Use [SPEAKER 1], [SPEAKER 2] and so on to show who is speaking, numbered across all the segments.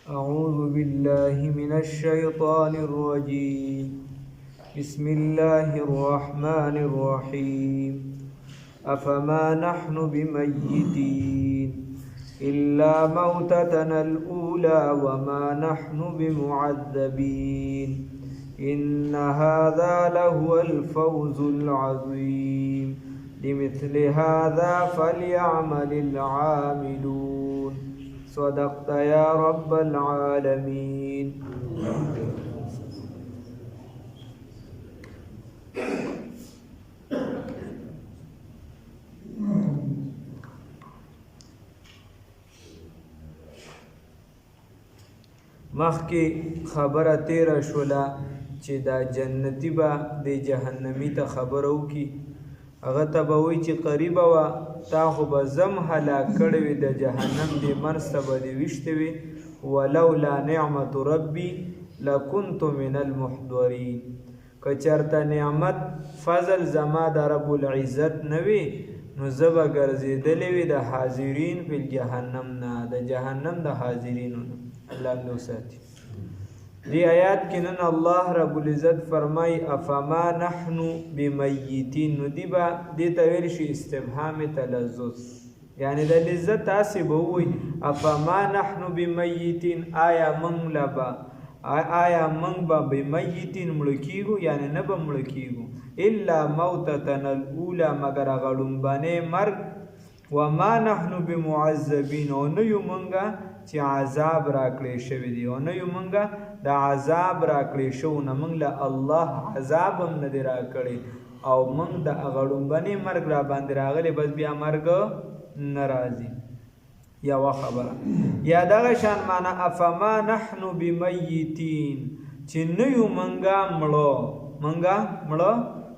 [SPEAKER 1] أعوذ بالله من الشيطان الرجيم بسم الله الرحمن الرحيم أفما نحن بميتين إلا موتتنا الأولى وما نحن بمعذبين إن هذا لهو الفوز العظيم لمثل هذا فليعمل العاملون صدقت يا رب العالمين. مخکې خبره تیره شوله چې دا جنتی به د جهنمی ته خبره وکړي، هغه ته به وایي چې قریبه وه تا خو به زم هلاک کړی وي، د جهنم دې منځ ته به دې ویشتې وي، ولولا نعمت ربي لکنت من المحضرین. که چېرته نعمت فضل زما د رب العزت نه وي نو زه به ګرځېدلی وي د حاضرین فی الجهنم نه، د جهنم د حاضرینو نه. الله دې وساتي. دی آیات کې نن الله رب العزت فرمای افما نحن بمیتین، نو دی به دې ته ویل شي استفهام تلذذ، یعنی د لذت تاسې به ووایي افما نحن بمیتین، آیا موږ به بمیتین مړه کېږو، یعنی نه به مړه کېږو، الا موتتنا الاولی مګر هغه ړومبنی مرګ، وما نحن بمعذبین، او نه یو موږ چې عذاب راکړی شوی دی، او نه یو موږ د عذاب راکړی شو نه، موږ له الله عذاب هم نه دی راکړی، او موږ د هغه ړومبني مرګ را باندې راغلی، بس بیا مرګ نه راځي. یوه خبره یا دغه شان معنا افما نحن بمیتین، چې نه یو موږ مړه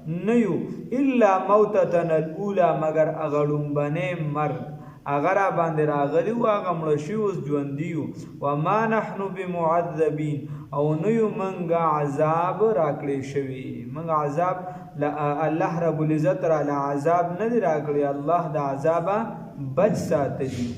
[SPEAKER 1] نه یو، الا موتتنا الاولی مګر هغه ړومبنی مرګ هغه را باندې راغلی و، هغه مړه شوي اوس ژوندي یو، وما نحن بمعذبین، او نه یو موږ عذاب راکړی شوي، موږ عذاب الله رب العزت را له عذاب نه دی راکړی، الله د عذابه بچ ساتلی.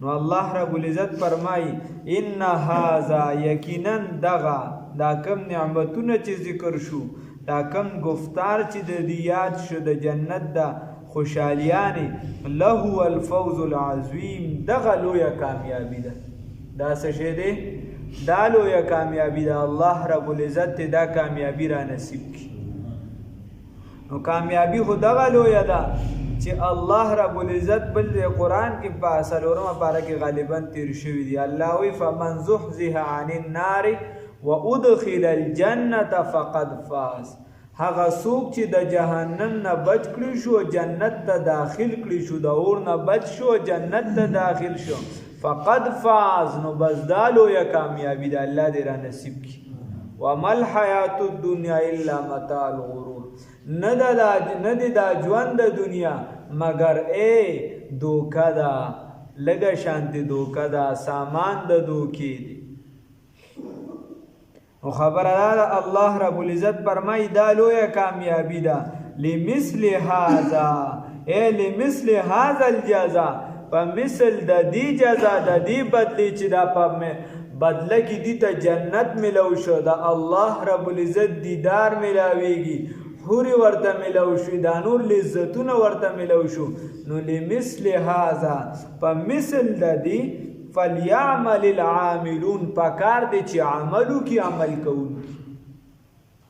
[SPEAKER 1] نو الله رب العزت فرمایي ان هذا، یقینا دغه دا کم نعمتونه چې ذکر شو، دا کم گفتار چې د دې یاد شو د جنت دا خوشحالیانې، لهو الفوز العظیم، دغه لویه کامیابي ده. دا څه شی دی؟ دا لویه کامیابي ده. الله رب العزت ته دا کامیابي را نصیب کړي. نو کامیابي خو دغه لویه ده چې الله رب العزت بل قرآن کې په 4مه پاره کې غالبا تیر شوي دي. الله وی فمن زحزح عن النار وادخل الجنة فقد فاز، هغه څوک چې د جهنم نه بچ کړي شو جنت ته داخل کړي شو، د اور نه بچ شو جنت ته داخل شو، فقد فاز، نو بس دا لویه کامیابي ده. الله دې را نصیب کړي. وما الحیات الدنیا الا متاع الغرور، نه دی دا ژوند د دنیا مگر دوکه ده، لږه شانتې دوکه ده، سامان د دوکې دی. نو خبره ده الله رب العزت فرمای دا لویه کامیابی ده. لمثل هذا، لمثل هذا الجزاء، په مثل د دې جزا د دې بدلی چې دا په بدله کې دي ته جنت ملو شو، د الله رب العزت دیدار ملاویږي، حوري ورته ملو شو، دا نور لذتونه ورته ملو شو. نو لمثل هذا، په مثل د دې فلیعمل العاملون، پکار دی چې عملو کی عمل کوونکی،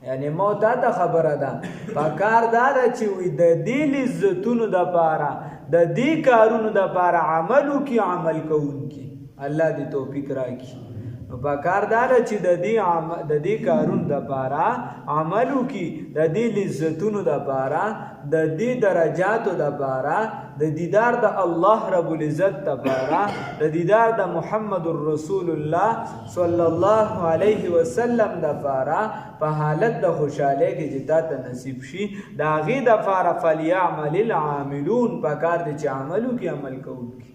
[SPEAKER 1] یعنی موتا ته خبره ده، پکار دا ده چې وي د دې لذتونو د پاره د دې کارونو د پاره عملو کی عمل کوونکی. الله دې توفیق راکړي. نو پکار دا ده چې د دې کارونو د پاره عملو کی، د دې لذتونو د پاره، د دې درجاتو د پاره، د دیدار د الله رب العزت د پاره، د دیدار د محمد رسول الله صلی الله علیه وسلم د پاره، په حالت د خوشحالی کې چې تا ته نصیب شي، د هغې د پاره فلیعمل العاملون، پکار دی چې عملو کې عمل کوونکي.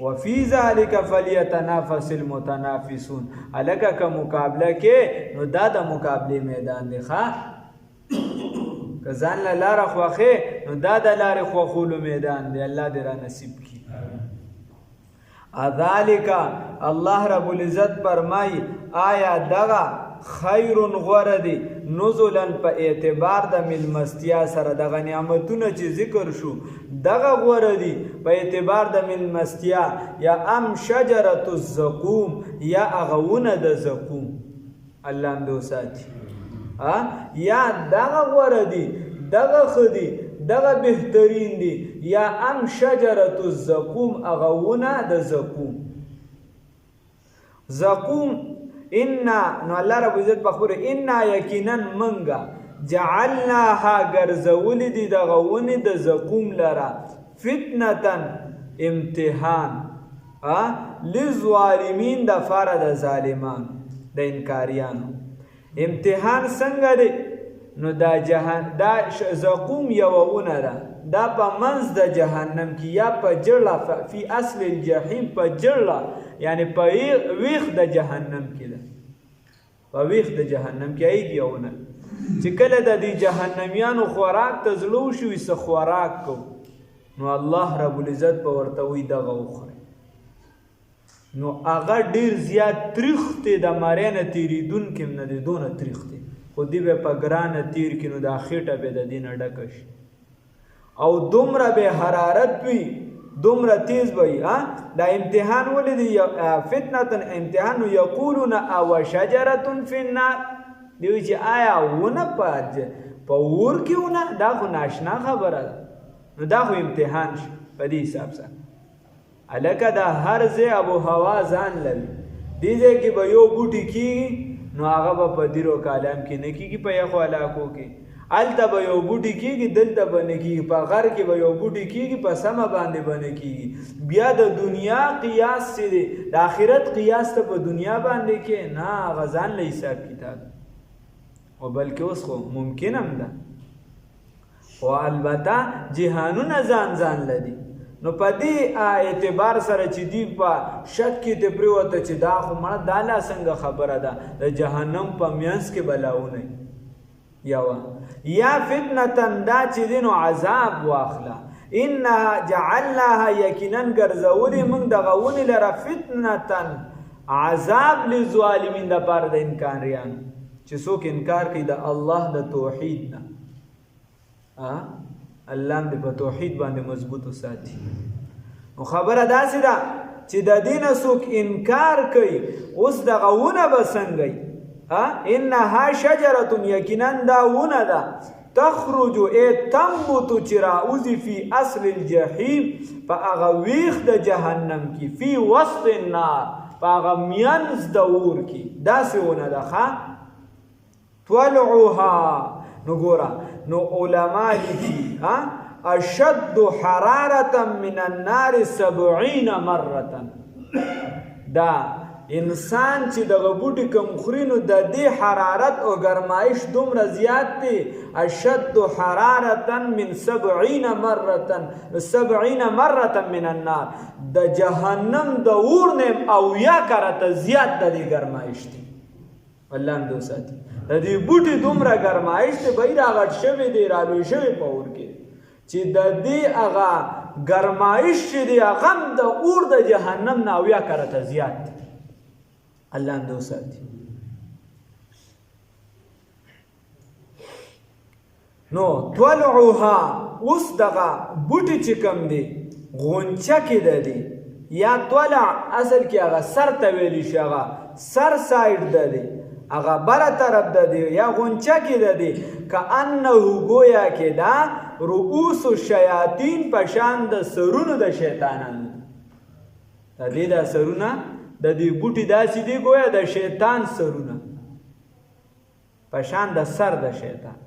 [SPEAKER 1] وفي ذلك فليتنافس المتنافسون، الګه که مقابله کې نو دا د مقابله میدان دی. ښه که ځان له لاره خوښې نو دا د لارې خوښولو میدان دی. الله دې را نصیب کړي. ذالک الله رب العزت فرمای آیا دغه خیر غوره دی نزلا په اعتبار د ملمستیا سره دغه نعمتونه چې ذکر شو دغه غوره دی په اعتبار د ملمستیا یا ام شجرة الزقوم یا اغونه د زقوم الله دې وساتي یا دغه غوره دی دغه خدي دغه بهترین دی یا ام شجرة الزقوم اغونه د زقوم زقوم انا نو الله رب عزت بخبره انا یقینا منگا جعلناها گرزولی دی دغونی د زقوم لرا فتنتن امتحان لظالمین د فار د ظالمان د انکاریانو امتحان څنګه دی نو دا جهان دا زقوم یوونه ده دا په منځ د جهنم کې یا په جړه فی اصل الجحیم په جړه یعنی په ویخ د جهنم کې ده په ویخ د جهنم کې ایږي یوونه چې کله د دې جهنميانو خوراک ته زلو شوي څه خوراک کو نو الله رب العزت په ورته وی دغه وخوري نو هغه ډیر زیات تریخ دی د مارینه تیریدونکي نه دی دونه تریخ دی خو دی به په ګرانه تیر کې نو دا خېټه به د دینه ډکه شي او دومره به حرارت وي دومره تیز وي دا امتحان ولې دی فتنه امتحان یقولون او شجره فی النار دی چې آیا ونه په ور کې ونه دا خو ناشنا خبره ده نو دا خو امتحان شي په دې حساب سره الکه دا هر ځای ابو هوا ځان لري دې ځای کې به یو بوټي کېږي نو هغه په دیرو کالام کې نه کېږي په یخو علاقو کې هلته به یو بوټي کېږي دلته به نه کېږي په غر کې به یو بوټي کېږي په سمه باندې به نه کېږي بیا د دنیا قیاس چې دی د آخرت قیاس ته په دنیا باندې کې نه هغه ځان له حساب کتاب او بلکې اوس خو ممکن هم ده خو البته جهانونه ځان لدي نو په دې اعتبار سره چې دی په شک کې د پریوته چې دا خو مړه دا لا څنګه خبره ده د جهنم په میانس کې بلاونه یا فتنتن دا چې دینو عذاب واخله انها جعلناها یقینا ګرځولې موږ دغه ونې لره فتنتن عذاب للظالمین د پاره د انکاریان چې څوک انکار کوي د الله د توحید نه الله دې په توحید باندې مضبوط وساتي نو خبره داسې ده چې د دین څوک انکار کوي اوس دغه ونه به څنګه انها شجره یقینا دا ونه ده تخرج تنبت چې راوځي فی اصل الجحیم په هغه ویخ د جهنم کې فی وسط النار په هغه میانز د اور کې داسې ونه ده طلعها نو ګوره نو علما لیکي اشد حرارة من النار 70 مرة دا انسان چې دغه بوټي کم خوري نو د دې حرارت او ګرمایش دومره زیات دی اشد حرارة من 70 مرة من النار د جهنم د اور نه او یا کرته زیات د دې ګرمایش دی الله دې وساتي د دې بوټي دومره ګرمایش دی به راغټ شوی دی رالوی شوی په اور کې چې د دې هغه ګرمایش چې دی هغه د اور د جهنم نه او یا کرته زیات دی الله دې وساتي نو طلعها اوس دغه بوټي چې کم دی غونچه کې دی یا طلع اصل کې هغه سر ته ویلی شي هغه سر سایډ دی هغه بره طرف دی یا غونچه کې دی کأنه گویا کې دا رؤوس الشیاطین په شان د سرونو د شیطانانو د دې د سرونه د دې بوټي داسې دی گویا د شیطان سرونه په شان د سر د شیطان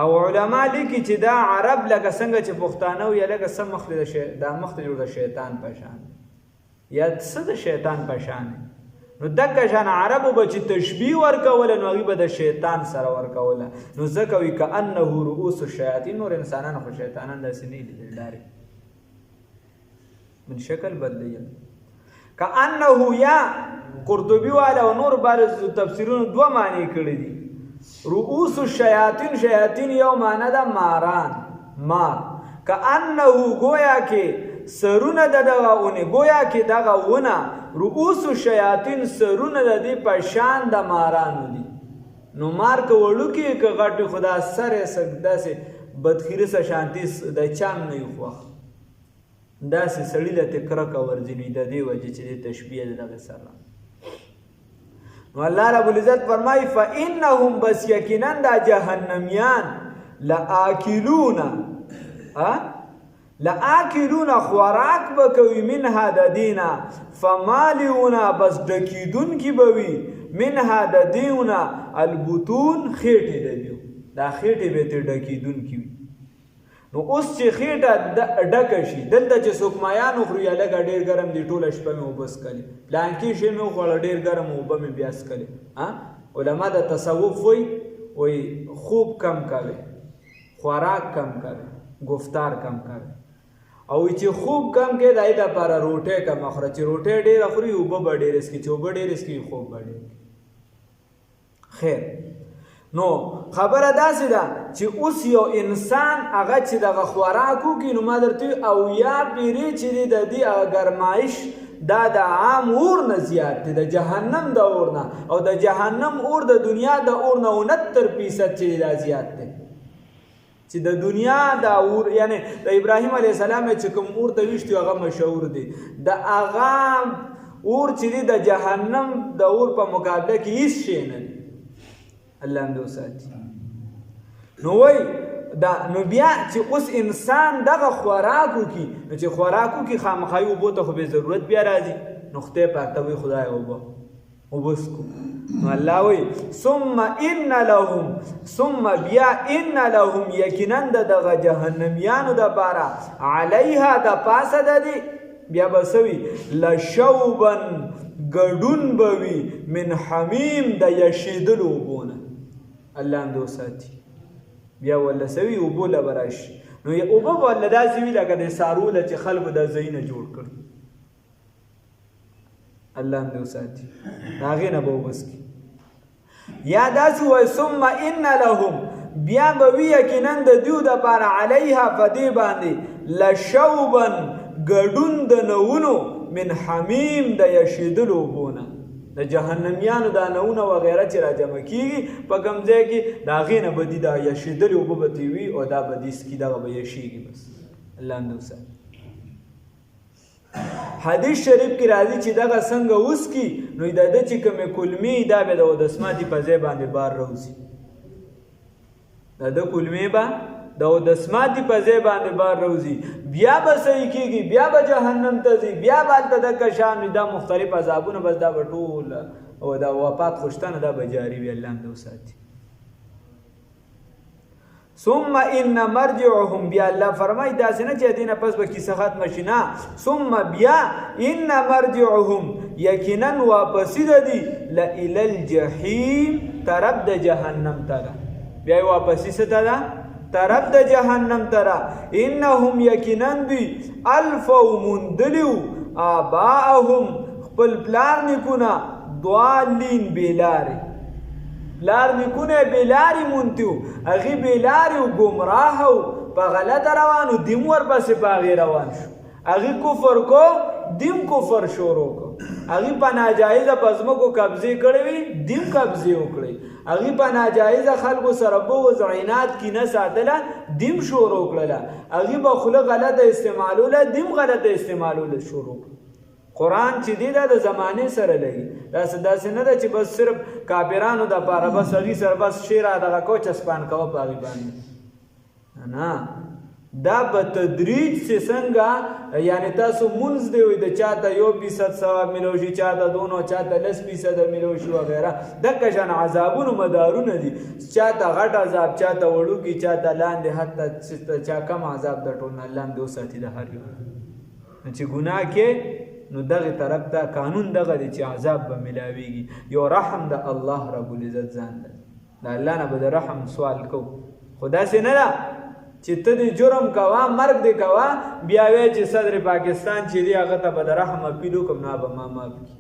[SPEAKER 1] او علما لیکي چې دا عرب لکه څنګه چې پښتانه وي لکه سم مخ ته جوړ د شیطان په شان یا څه د شیطان په شان نو دغه شان عربو به چې تشبیه ورکوله نو هغوی به د شیطان سره ورکوله نو ځکه وي کأنه رؤوس الشیاطین نور انسانان خو شیطانان داسې نه دي ډارې من شکل بدلی کأنه یا قرطبي والا او نور بعض تفسیرونو دوه معنی کړي دي رؤوس الشیاطین شیاطین یو معنی ده ماران مار کأنه گویا کې سرونه د دغه اونې گویا کې دغه ونه رؤوس الشیاطین سرونه د دې په شان د مارانو دي. نو مار که وړوکي که غټ خدا سر یې داسې بدخیرسه شانتي د چام نه وي خوښ داسې سړي له تې کرکه ورځي د دې وجې چې د تشبیه د دغه سره. نو الله رب العزت فرمایي فانهم بس یقینا دا جهنمیان لآکلون خوراک بکوي منها د دینا فمالئون بس ډکیدون کی بوي منها د دیونا البطون خېټې د دیو دا خېټې به ته ډکیدون کی وي. نو اوس چې خېټه ډکه شي دلته چې څوک مایان وخوري یا لږه ډېر ګرم دي ټوله شپه مې اوبه څکلې پلانکي شی مې وخوړه ډېر ګرم اوبه مې بیا څکلې. علما د تصوف وایي خوب کم کوي خوراک کم کوي گفتار کم کوي او چې خوب کم کې دای د لپاره روټۍ کم اخره چې روټۍ ډېره خوري اوبه به ډېرې څکي چې اوبه ډېرې څکي خوب به ډېر. خیر نو خبره داسې ده چې اوس یو انسان هغه چې دغه خوراک وکړي نو ما درته او یا پیرې چې دی د دې ګرمایش دا د عام اور نه زیات دی د جهنم د اور نه او د جهنم اور د دنیا د اور نه 69% چې دا زیات دی چې د دنیا د اور یعنی د ابراهیم علیه السلام چې کوم اور ته ویشتي هغه مشهور دی د هغه اور چې دی د جهنم د اور په مقابله کې هیڅ شی نه دی. الله دې وساتي. نو وای دا نو بیا چې اوس انسان دغه خوراک وکړي نو چې خوراک وکړي خامخا یې اوبو ته خو بې ضرورت بیا راځي نو خدای پاک ته وایي خدای اوبه وبسکو. نو الله وایي ثم بیا ان لهم یقینا دغه جهنمیانو دپاره علیها د پاسه د دې بیا به څه وي لشوبا ګډون به وي من حمیم د یشېدلو اوبو نه. الله دې وساتي. بیا ولا سوي اوبو له به راشي نو اوبه به ولا داسې وي لکه د څارو له چې خلکو دا ځایونه جوړ کړي. الله دې وساتي د هغې نه به وبسکي. یا داسې وایي ثم ان لهم بیا به وي یقینا د دوی دپاره علیها په دې باندې لشوبا ګډون د نونو من حمیم د یشېدلو اوبو نه د جهنمیانو دا نونه وغیره چې راجمع کېږي په کوم ځای کې د هغې نه به دي دا یشېدلې اوبه به ترې وي او دا به دې څکي دغه به یشېږي بس. الله دې وساتي. حدیث شریف کې راځي چې دغه څنګه وڅکي نو د ده چې کومې کلمې دا به د اودسماتي په ځای باندې بار راوځي د ده کلمې به د اودسماتي په ځای باندې بار راوځي بیا به صحیح کېږي بیا به جهنم ته ځي بیا به هلته دغه شان وي دا مختلف عذابونه بس دا به ټول او دا وفات خوشتنه دا به جاري وي. الله دې وساتي. ثم ان مرجعهم بیا الله فرمایي داسې نه چې دې نه پس به کیسه ختمه شي نه ثم بیا ان مرجعهم یقینا واپسې د دي لإلی الجحیم طرف د جهنم ته ده بیا یې واپسې څه ته ده طرف د جهنم ته ده. انهم یقینا دوی الفو موندلیو آباءهم خپل پلار نیکونه ضالین بېلارې پلار نیکونه بېلارې مونتیو هغې بېلارې و ګمراه و په غلطه روان و دیم ورپسې په هغې روان شو هغې کفر کو دیم کفر شروع کو هغې په ناجایزه په ځمکو قبضې کړې وي دیم قبضې وکړئ هغې په ناجایزه خلکو سره بغض عناد کینه ساتله دیم شروع کړله هغې به خوله غلطه استعمالوله دیم غلطه استعمالوله شروع کړه. قرآن چې دی دا د زمانې سره لګي داسې نه ده چې بس صرف کافرانو دپاره بس هغې سره بس شعر دغه کو چسپان کوه په هغې باندې نه دا به تدریج چې څنګه یعنی تاسو مونځ دی وي د چاته 1% ثواب میلو شي چاته 2 چاته 10% میلو شي وغیره دغه شان عذابونو مدارونه دي چاته غټ عذاب چاته وړوکي چاته لاندې حتی چا کم عذاب د ټول نه الله دې وساتي د هر یو چې ګناه کې نو دغه طرف ته قانون دغه دی چې عذاب به ملاویږي یو رحم د الله رب العزت ځان دی د الله نه به د رحم سوال کو خو داسې نه ده چې ته دې جرم کوه مرګ دې کوه بیا وایې چې صدر پاکستان چې دی هغه ته به د رحم اپیل وکړم نه به ما معاف کړي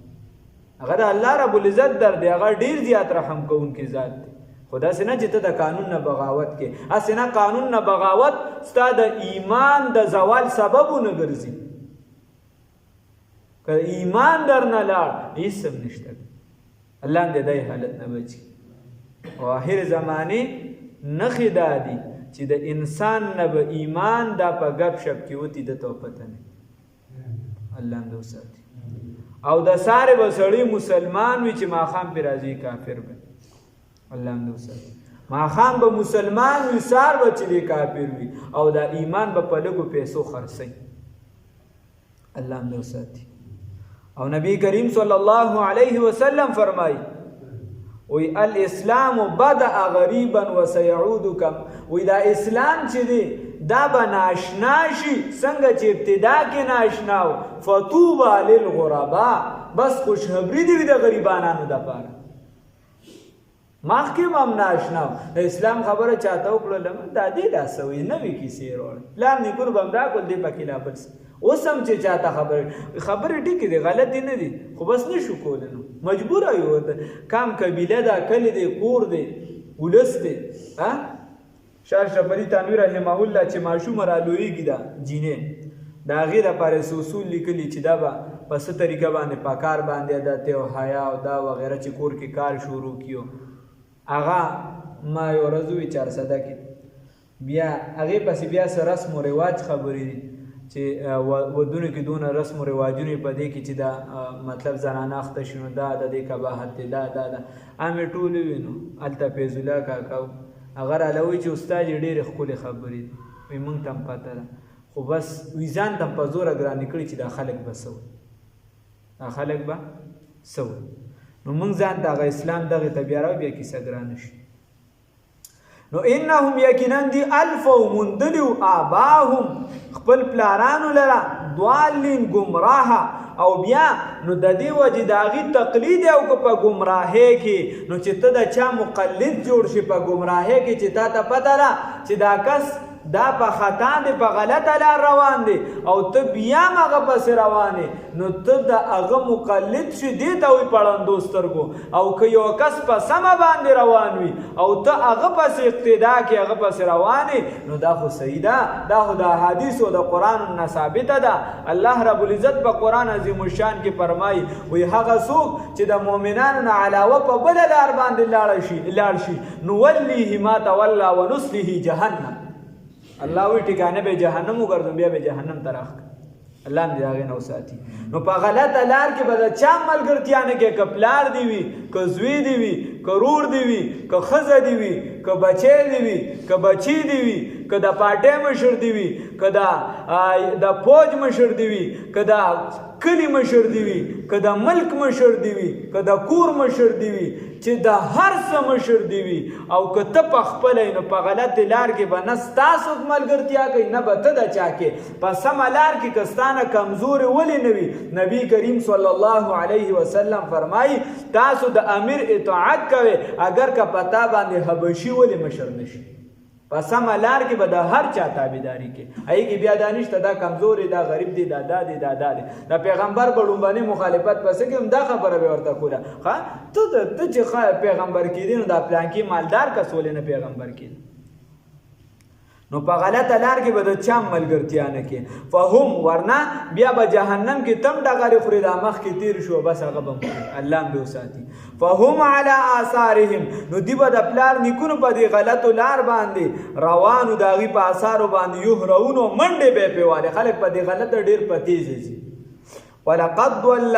[SPEAKER 1] هغه د الله رب العزت در دی هغه ډېر زیات رحم کوونکی ذات دی خو داسې نه چې ته د قانون نه بغاوت کې هسې نه قانون نه بغاوت ستا د ایمان د زوال سبب ونه ګرځي که ایمان در نه لاړ هیڅ هم نشته. الله دې دې حالت نه بچي. او آخر زمانه نخې دا دي چې د انسان نه به ایمان دا په ګپ شپ کې وتی د تو پته نه. الله دې وساتي. او د ساره به سړی مسلمان وي چې ماښام پې راځي کافر به. الله دې وساتي. ماښام به مسلمان وي سار به چې دی کافر وي او دا ایمان به په لږو پیسو خرڅوي. الله دې وساتي. او نبی کریم صلی الله علیه وسلم فرمایي وی الاسلام بدأ غریبا وسيعود کم. وی دا اسلام چې دی دا به ناشنا شي څنګه چې ابتدا کې ناشنا و. فطوبى للغرباء. بس خوشخبری دی د غریبانانو دپاره. مخکې هم ناشنا و. د اسلام خبره چاته وکړله دا دې دا څه وي نوې کیسې راوړې پلار نیکونو به هم دا کول دی پکې لا بل څه. اوس هم چې چاته خبرې ټیکې دي غلطې نه دي خو بس نه شو کولی نو مجبوره یو کام قبیله ده کلی دی کور دی ولس دی. شاه شفري تنویر رحمه الله چې ماشوم رالویږي دا جینې د هغې دپاره څه اصول لیکلي چې دا به په څه طریقه باندې په کار باندې عادت او حیا او دا وغیره چې کور کې کار شروع کیو. هغه ما یو ورځ ووي 400 کې بیا هغې پسې بیا څه رسم و رواج خبرې دي چې ودونو کې دونه رسم و رواجونه په دې کې چې دا مطلب زنانه اخته شي نو دا د دې قباحت دی دا امې ټولې وي. نو هلته فیض الله کاکا هغه راله وایي چې استاد یې ډېرې ښکلې خبرې دي وایي موږ ته هم پته ده خو بس وي ځان ته هم په زوره ګرانې کړي چې دا خلک به څه وایي دا خلک به څه وایي. نو موږ ځان ته هغه اسلام دغې ته بیا راو بیا کیسه ګرانه شي. نو انهم یقینا دی الفو مندلیو آباهم خپل پلارانو لرا دوالین گمراها او بیا نو د دې وجې د هغې تقلید او که په ګمراهۍ کې نو چې ته د چا مقلد جوړ شي په ګمراهۍ کې چې تا ته پته ده چې دا کس دا په خطا دی په غلطه لار روان دی او ته بیا هم هغه پسې روان یې نو ته د هغه مقلد شي دې ته وایي پړندو سترګو. او که یو کس په سمه باندې روان وي او ته هغه پسې اقتدا کې هغه پسې روان یې نو دا خو صحیح ده. دا خو د احادیثو د قرآن نه ثابته ده. الله رب العزت په قرآن عظیم الشان کې فرمایي وایي هغه څوک چې د مؤمنانو نه علاوه په بله لار باندې لاړ شي نولیه ما تولی ونصلیه جهنم. الله وی ټکانه به جهنم وګرځم بیا به جهنم ته راښکه. الله دې هغې نه وساتي. نو په غلطه لار کې به د چا ملګرتیا نه کوې که پلار دې وي که زوی دې وي که رور دې وي که ښځه دې وي که بچی دې وي که بچی دې وي که د پارټۍ مشر دې وي که د فوج مشر دې وي که د کلی مشر دی وي که د ملک مشر دی وي که د کور مشر دی وي چې د هر څه مشر دی وي او که ته په خپله نو په غلطې لار کې به نه ستا څوک ملګرتیا کوي نه به ته د چا کې په سمه لار کې که ستا نه کمزورې ولې نه وي. نبی کریم صلی الله علیه وسلم فرمایي تاسو د امیر اطاعت کوئ اگر که په تا باندې حبشي ولې مشر نشي. په سمه لار کې به د هر چا تابعداري کې هغې کې بیا دا نشته دا کمزور دی دا غریب دی دا دی د پیغمبر په لومبنۍ مخالفت پسې کې هم دا خبره به ورته کوله ته چې پیغمبر کېدې نو دا پلانکي مالدار کس ولې نه پیغمبر کېده. نو په غلطه لار کې به د چا ملګرتیا نه کې فهم ورنه بیا به جهنم کې تم ډغرې خوري دا مخکې تیر شو بس هغه به الله هم دې وساتي. فهم علی آثارهم نو دی به د پلار نیکونو په دې غلطو لار باندې روانو د هغې په آثارو باندې یهرون او منډې به یې پې والې خلک په دې غلطه ډېر په تیزه ځي. ولقد ضل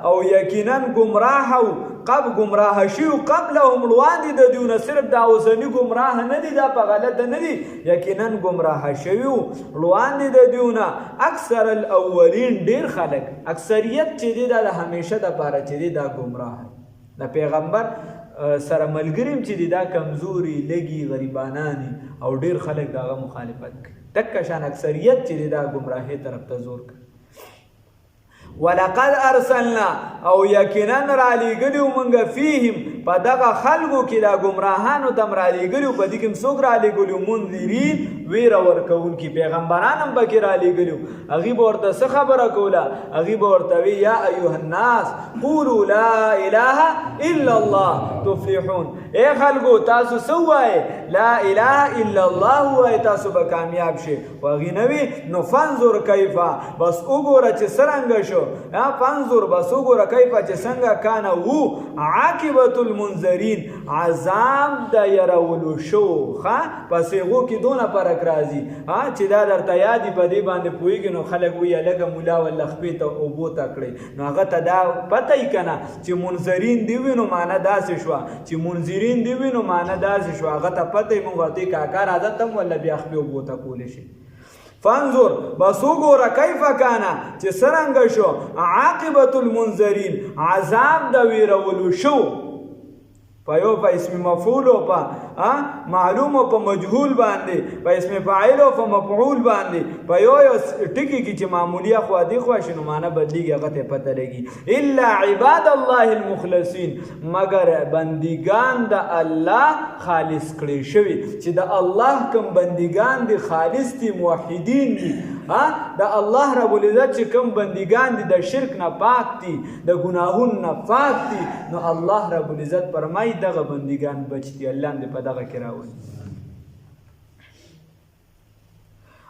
[SPEAKER 1] او یقینا گمراه او قب گمراه شي قبلهم وړاندې د دیونه صرف دا اوسني گمراه نه دي دا په غلطه نه دي یقینا گمراه شوي وړاندې د دیونه اکثر الاولین ډیر خلک اکثریت چې دی دا د همیشه دپاره چې دی دا گمراه د پیغمبر سره ملګریم چې دی دا کمزوري لږي غریبانانی او ډیر خلک د هغه مخالفت کوي دکه شان اکثریت چې دی دا گمراهۍ طرف ته زور کوي. ولقد ارسلنا او یقینا را لېږلیو موږ فیهم په دغه خلکو کې دا ګمراهانو ته م را لېږلیو په دې کې م څوک را لېږلیو منذرین ویره ورکوونکي پیغمبران هم پکې رالیږلي هغوی به ورته څه خبره کوله هغوی به ورته وي یا ایها الناس قولوا لا اله الا الله تفلحون ای خلکو تاسو څه ووایئ لا اله الا الله ووایئ تاسو به کامیاب شئ خو هغوی نه وي نو فانظر کیفه بس وګوره چې څرنګه شو فانظر بس وګوره کیفه چې څنګه کانه وو عاقبة المنذرین عذاب د یرولو شو په صیغو کې دونه فرق راځي چې دا درته یادي په دې باندې پوهېږي نو خلک وایي هلکه ملا والله خپې ته اوبو ته کړئ نو هغه ته دا پته یي که نه چې منذرین دي وي نو معنه داسې شوه چې منذرین دي وي نو معنه داسې شوه هغه ته پته یي مونږ ورته کاکا راځه ته هم والله بیا خپې اوبو ته کولی شي فانظر بس وګوره کیف کانه چې څرنګه شو عاقبة المنذرین عذاب د ویرولو شو په یو په اسم مفعول او په معلوم او په مجهول باندې په اسم فاعل او په مفعول باندې په یو ټکی کې چې معمولیه خو دی خو شنو معنی بدلیږي هغه ته پته لګي الا عباد الله المخلصین مگر بندگان د الله خالص کړي شوی چې د الله کوم بندگان دي خالص دي موحدین دي د الله رب العزت چې کوم بندگان دي د شرک نه پاک دي د ګناهونو نه پاک دي نو الله رب العزت فرمایي دغه بندگان بچ دي الله دې په دغه کې راولي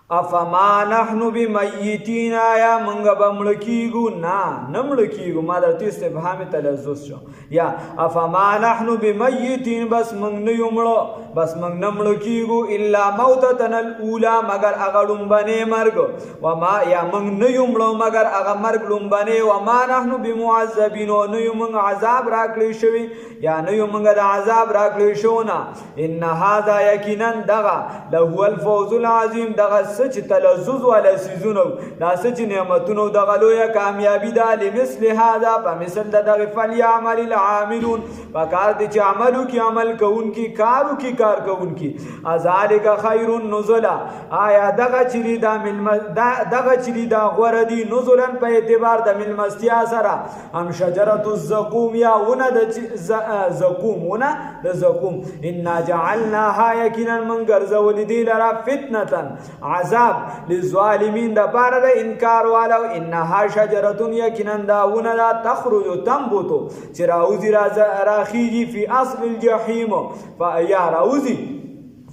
[SPEAKER 1] افما نحن بمیتین آیا منگا بملکیگو نملکیگو ما در تو استفهام تلزز شو یا افما نحن بمیتین بس منگ نیملو بس منگ نملکیگو الا موتتن الاولا مگر اغا لنبنے مرگ وما یا منگ نیملو مگر اغا مرگ لنبنے وما نحن بمعذبین و نیو منگ عذاب راکلی شوی یا نیو منگ دا عذاب راکلی شونا ان هذا یقینا دغا لهو الفوز العظیم دغا سچ تلزز والا سیزونو دا سچ نعمتونو دغه لویه کامیابی ده لمثل هذا په مثل دغه فلیعمل العاملون پکار دي چې عملو کې عمل کوونکي کارو کې کار کوونکي ذالک خیر نزلا آیا دغه چری دا غوړه دي نزلا په اعتبار د ملمستیا سره هم شجره الزقوم یا ونه د زقوم ونه د زقوم ان جعلناها یقینا من ګرځولې دي لرا فتنه عذاب للظالمین د پاره د انکار والو انها شجره یقینا داونه لا تخرج تنبت چې راوزی راخیږي فی اصل الجحیم فیا راوزی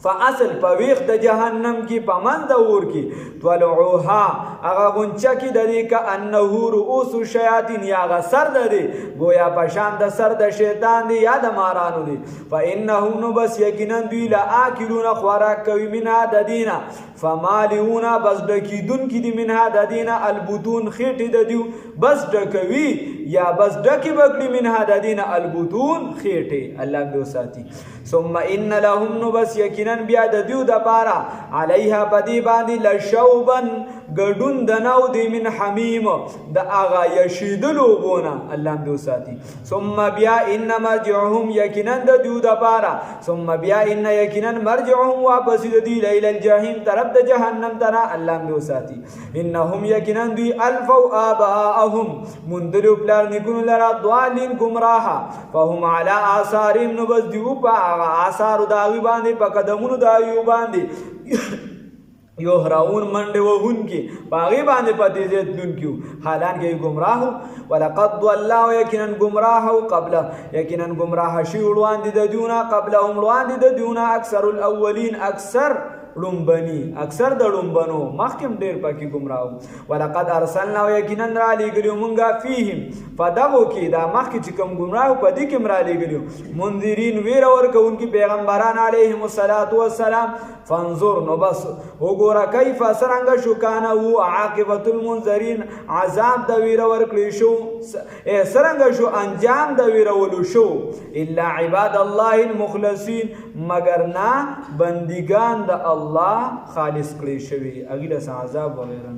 [SPEAKER 1] فاصل په ویخ د جهنم کې پمن د اور کې طلعوها هغه غونچه کې د دې ک انه رؤوس الشیاطین یا هغه سر د دې گویا په شان د سر د شیطان دی یا د مارانو دی فانهم نو بس یقینا دوی لا اکلون خوراک کوي منها د دینه فمالئون بس ډکیدون کې دی منها د دینه البطون خېټې د دیو بس ډکوي یا بس ډکی بګړي منها د دینه البطون خېټې الله دې ساتي ثم ان لهم نو بس یقینا بیا د دیو د پارا علیها بدی باندې لشوبن ګډون د نو دی من حمیم د اغا یشیدلو بونا الله دې ساتي ثم بیا ان مرجعهم یقینا د دیو د پارا ثم بیا ان یقینا مرجعهم واپس دی لیل الجحیم طرف د جهنم ترا الله دې ساتي انهم یقینا دی الفوا آباءهم مندلو پلار نکون لرا ضالین گمراها فهم علی آثارهم نو بس دیو په آثار داوی باندې په قدمونو داوی باندې یو هراون منډه وهون کې باغی باندې پاتې زیتون کیو حالانکه گمراهو ولقد ضل یقینا گمراهو قبل یقینا گمراه شی وړاندې د دیونه قبلهم وړاندې د دیونه اکثر الاولین اکثر لومبني اکثر د لومبنو مخکم ډیر پکې گمراهو ولقد ارسلنا یقینا را لګلو مونږه فیهم فدغو کې دا مخکې چې کوم گمراهو په دې کې را لګلو منذرین ویر ورکوونکي پیغمبران علیهم الصلاۃ والسلام فانظر نو بس وګوره کیف سرنګ شو کانه وو عاقبۃ المنذرین عذاب د ویر ورکلی شو سرنګ شو انجام د ویر ولو شو الا عباد الله المخلصین مگر نه بندگان د الله خالص کړی شوی اغه له عذاب وغیرہ